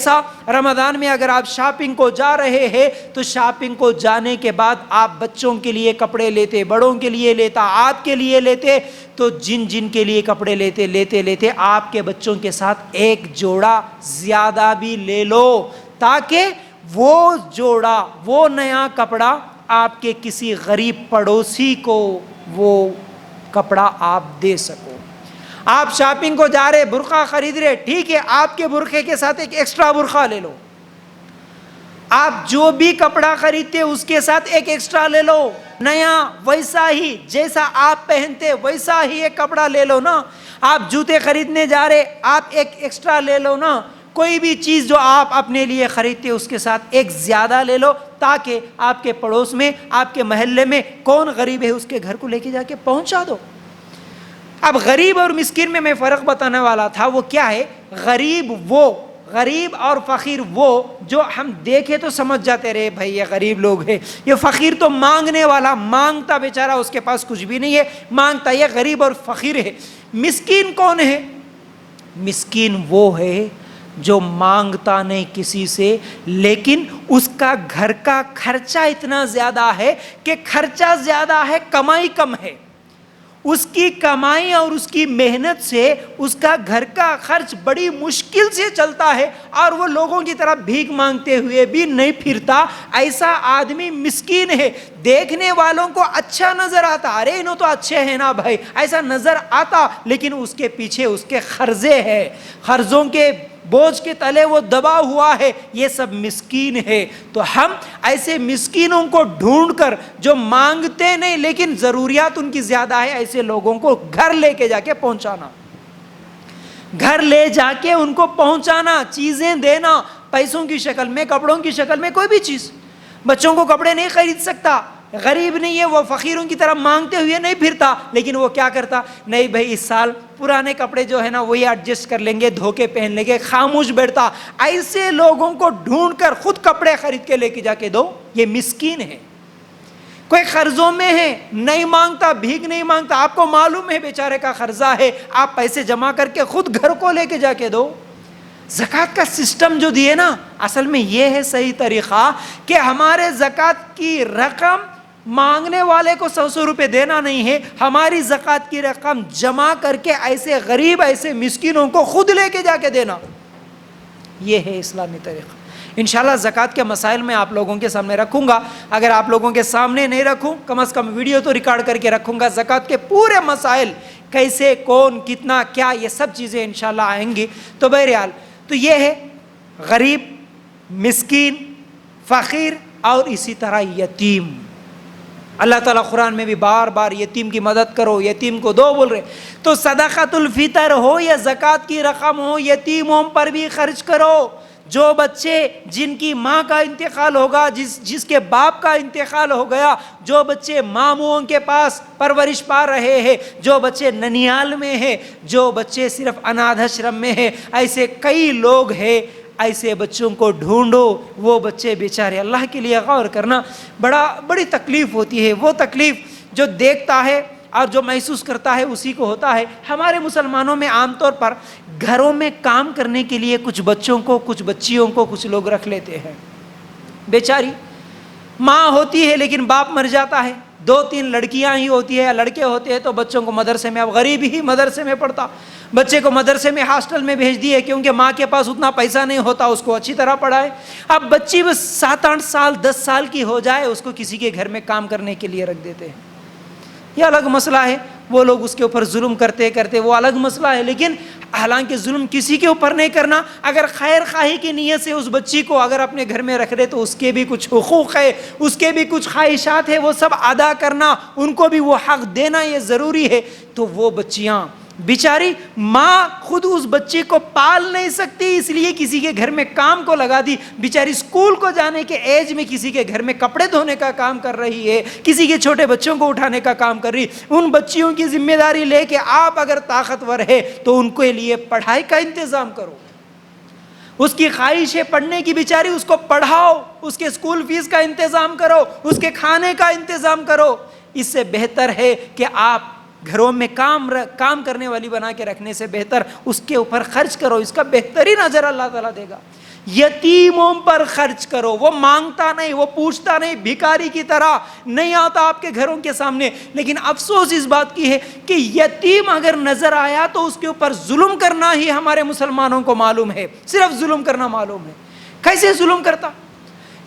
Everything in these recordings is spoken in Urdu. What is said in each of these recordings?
ایسا رمضان میں اگر آپ شاپنگ کو جا رہے ہیں تو شاپنگ کو جانے کے بعد آپ بچوں کے لیے کپڑے لیتے، بڑوں کے لیے لیتا، آپ کے لیے لیتے، تو جن کے لیے کپڑے لیتے آپ کے بچوں کے ساتھ ایک جوڑا زیادہ بھی لے لو، تاکہ وہ جوڑا، وہ نیا کپڑا آپ کے کسی غریب پڑوسی کو وہ کپڑا آپ دے سکو۔ آپ شاپنگ کو جا رہے، برقع خرید رہے، ٹھیک ہے، آپ کے برقعے کے ساتھ ایک ایکسٹرا برقع لے لو۔ آپ جو بھی کپڑا خریدتے اس کے ساتھ ایک ایکسٹرا لے لو، نیا ویسا ہی جیسا آپ پہنتے ویسا ہی ایک کپڑا لے لو نا۔ آپ جوتے خریدنے جا رہے، آپ ایک ایکسٹرا لے لو نا۔ کوئی بھی چیز جو آپ اپنے لیے خریدتے اس کے ساتھ ایک زیادہ لے لو، تاکہ آپ کے پڑوس میں، آپ کے محلے میں کون غریب ہے اس کے گھر کو لے کے جا کے پہنچا دو۔ اب غریب اور مسکین میں فرق بتانے والا تھا، وہ کیا ہے؟ غریب اور فقیر وہ جو ہم دیکھے تو سمجھ جاتے رہے بھائی یہ غریب لوگ ہیں، یہ فقیر تو مانگنے والا، مانگتا بیچارہ، اس کے پاس کچھ بھی نہیں ہے، مانگتا، یہ غریب اور فقیر ہے۔ مسکین کون ہے؟ مسکین وہ ہے جو مانگتا نہیں کسی سے، لیکن اس کا گھر کا خرچہ اتنا زیادہ ہے کہ خرچہ زیادہ ہے، کمائی کم ہے۔ اس کی کمائی اور اس کی محنت سے اس کا گھر کا خرچ بڑی مشکل سے چلتا ہے، اور وہ لوگوں کی طرح بھیک مانگتے ہوئے بھی نہیں پھرتا۔ ایسا آدمی مسکین ہے۔ دیکھنے والوں کو اچھا نظر آتا، ارے انہوں تو اچھے ہیں نا بھائی، ایسا نظر آتا، لیکن اس کے پیچھے اس کے قرضے ہیں، قرضوں کے بوجھ کے تلے وہ دبا ہوا ہے، یہ سب مسکین ہے۔ تو ہم ایسے مسکینوں کو ڈھونڈ کر، جو مانگتے نہیں لیکن ضروریات ان کی زیادہ ہے، ایسے لوگوں کو گھر لے کے جا کے پہنچانا، گھر لے جا کے ان کو پہنچانا، چیزیں دینا، پیسوں کی شکل میں، کپڑوں کی شکل میں، کوئی بھی چیز۔ بچوں کو کپڑے نہیں خرید سکتا، غریب نہیں ہے وہ، فقیروں کی طرح مانگتے ہوئے نہیں پھرتا، لیکن وہ کیا کرتا؟ نہیں بھائی اس سال پرانے کپڑے جو ہے نا وہی ایڈجسٹ کر لیں گے، دھو کے پہن لیں گے، خاموش بیٹھتا۔ ایسے لوگوں کو ڈھونڈ کر خود کپڑے خرید کے لے کے جا کے دو، یہ مسکین ہے۔ کوئی قرضوں میں ہے، نہیں مانگتا، بھیک نہیں مانگتا، آپ کو معلوم ہے بیچارے کا قرضہ ہے، آپ پیسے جمع کر کے خود گھر کو لے کے جا کے دو۔ زکوٰۃ کا سسٹم جو دیے نا، اصل میں یہ ہے صحیح طریقہ کہ ہمارے زکوٰۃ کی رقم مانگنے والے کو 100 روپے دینا نہیں ہے، ہماری زکوٰۃ کی رقم جمع کر کے ایسے غریب، ایسے مسکینوں کو خود لے کے جا کے دینا، یہ ہے اسلامی طریقہ۔ انشاءاللہ زکوٰۃ کے مسائل میں آپ لوگوں کے سامنے رکھوں گا، اگر آپ لوگوں کے سامنے نہیں رکھوں کم از کم ویڈیو تو ریکارڈ کر کے رکھوں گا۔ زکوٰۃ کے پورے مسائل، کیسے، کون، کتنا، کیا، یہ سب چیزیں انشاءاللہ آئیں گی۔ تو بہرحال تو یہ ہے غریب، مسکین، فقیر اور اسی طرح یتیم۔ اللہ تعالیٰ قرآن میں بھی بار بار یتیم کی مدد کرو، یتیم کو دو بول رہے۔ تو صدقۃ الفطر ہو یا زکوٰۃ کی رقم ہو، یتیموں پر بھی خرچ کرو۔ جو بچے جن کی ماں کا انتقال ہوگا، جس کے باپ کا انتقال ہو گیا، جو بچے ماموں کے پاس پرورش پا رہے ہیں، جو بچے ننیال میں ہیں، جو بچے صرف انادھ آشرم میں ہیں، ایسے کئی لوگ ہیں، ایسے بچوں کو ڈھونڈو۔ وہ بچے بیچارے، اللہ کے لیے غور کرنا، بڑی تکلیف ہوتی ہے۔ وہ تکلیف جو دیکھتا ہے اور جو محسوس کرتا ہے اسی کو ہوتا ہے۔ ہمارے مسلمانوں میں عام طور پر گھروں میں کام کرنے کے لیے کچھ بچوں کو، کچھ بچیوں کو کچھ لوگ رکھ لیتے ہیں۔ بیچاری ماں ہوتی ہے لیکن باپ مر جاتا ہے، 2-3 لڑکیاں ہی ہوتی ہے یا لڑکے ہوتے ہیں، تو بچوں کو مدرسے میں، اب غریب ہی مدرسے میں پڑھتا، بچے کو مدرسے میں، ہاسٹل میں بھیج دیے، کیونکہ ماں کے پاس اتنا پیسہ نہیں ہوتا اس کو اچھی طرح پڑھائے۔ اب بچی بس 7-8 سال 10 سال کی ہو جائے، اس کو کسی کے گھر میں کام کرنے کے لیے رکھ دیتے ہیں۔ یہ الگ مسئلہ ہے، وہ لوگ اس کے اوپر ظلم کرتے وہ الگ مسئلہ ہے، لیکن حالانکہ ظلم کسی کے اوپر نہیں کرنا، اگر خیر خواہی کی نیت سے اس بچی کو اگر اپنے گھر میں رکھ دے تو اس کے بھی کچھ حقوق ہے، اس کے بھی کچھ خواہشات ہے، وہ سب ادا کرنا، ان کو بھی وہ حق دینا یہ ضروری ہے۔ تو وہ بچیاں بیچاری، ماں خود اس بچے کو پال نہیں سکتی، اس لیے کسی کے گھر میں کام کو لگا دی۔ بیچاری اسکول کو جانے کے ایج میں کسی کے گھر میں کپڑے دھونے کا کام کر رہی ہے، کسی کے چھوٹے بچوں کو اٹھانے کا کام کر رہی۔ ان بچیوں کی ذمہ داری لے کے آپ اگر طاقتور ہے تو ان کے لیے پڑھائی کا انتظام کرو۔ اس کی خواہش ہے پڑھنے کی، بیچاری اس کو پڑھاؤ، اس کے اسکول فیس کا انتظام کرو، اس کے کھانے کا انتظام کرو۔ اس سے بہتر ہے کہ آپ گھروں میں کام کرنے والی بنا کے رکھنے سے بہتر اس کے اوپر خرچ کرو، اس کا بہترین اجر اللہ تعالیٰ دے گا۔ یتیموں پر خرچ کرو. وہ مانگتا نہیں, وہ پوچھتا نہیں, بھکاری کی طرح نہیں آتا آپ کے گھروں کے سامنے, لیکن افسوس اس بات کی ہے کہ یتیم اگر نظر آیا تو اس کے اوپر ظلم کرنا ہی ہمارے مسلمانوں کو معلوم ہے, صرف ظلم کرنا معلوم ہے. کیسے ظلم کرتا؟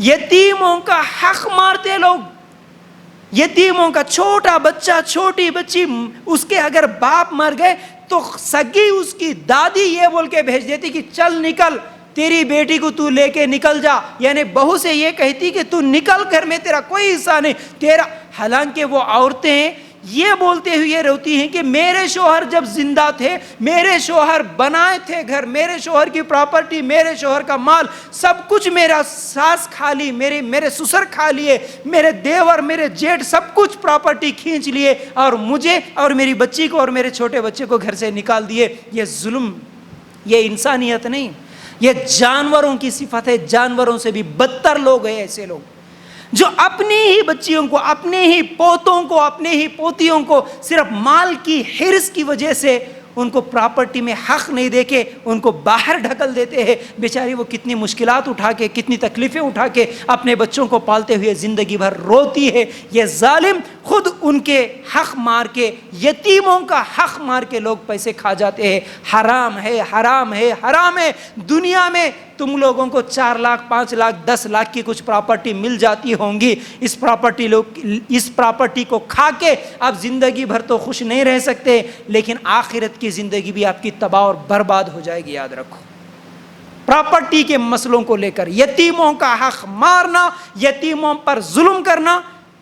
یتیموں کا حق مارتے لوگ. یتیموں کا چھوٹا بچہ, چھوٹی بچی, اس کے اگر باپ مر گئے تو سگی اس کی دادی یہ بول کے بھیج دیتی کہ چل نکل, تیری بیٹی کو تو لے کے نکل جا. یعنی بہو سے یہ کہتی کہ تو نکل, گھر میں تیرا کوئی حصہ نہیں تیرا. حالانکہ وہ عورتیں یہ بولتے ہوئے روتی ہیں کہ میرے شوہر جب زندہ تھے, میرے شوہر بنائے تھے گھر, میرے شوہر کی پراپرٹی, میرے شوہر کا مال سب کچھ میرا ساس کھا لی, میرے سسر کھا لیے, میرے دیور, میرے جیٹھ سب کچھ پراپرٹی کھینچ لیے, اور مجھے اور میری بچی کو اور میرے چھوٹے بچے کو گھر سے نکال دیے. یہ ظلم, یہ انسانیت نہیں, یہ جانوروں کی صفت ہے. جانوروں سے بھی بدتر لوگ ہیں ایسے لوگ جو اپنی ہی بچیوں کو, اپنے ہی پوتوں کو, اپنے ہی پوتیوں کو صرف مال کی حرص کی وجہ سے ان کو پراپرٹی میں حق نہیں دے کے ان کو باہر ڈھکل دیتے ہیں. بیچاری وہ کتنی مشکلات اٹھا کے, کتنی تکلیفیں اٹھا کے اپنے بچوں کو پالتے ہوئے زندگی بھر روتی ہے. یہ ظالم خود ان کے حق مار کے, یتیموں کا حق مار کے لوگ پیسے کھا جاتے ہیں. حرام ہے, حرام ہے, حرام ہے. دنیا میں تم لوگوں کو 4 لاکھ 5 لاکھ 10 لاکھ کی کچھ پراپرٹی مل جاتی ہوں گی. اس پراپرٹی کو کھا کے آپ زندگی بھر تو خوش نہیں رہ سکتے, لیکن آخرت کی زندگی بھی آپ کی تباہ اور برباد ہو جائے گی. یاد رکھو, پراپرٹی کے مسئلوں کو لے کر یتیموں کا حق مارنا, یتیموں پر ظلم کرنا,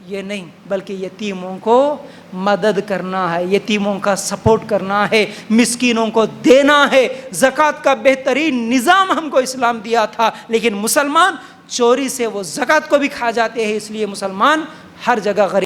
یہ نہیں, بلکہ یتیموں کو مدد کرنا ہے, یتیموں کا سپورٹ کرنا ہے, مسکینوں کو دینا ہے. زکوٰۃ کا بہترین نظام ہم کو اسلام دیا تھا, لیکن مسلمان چوری سے وہ زکوٰۃ کو بھی کھا جاتے ہیں. اس لیے مسلمان ہر جگہ غریب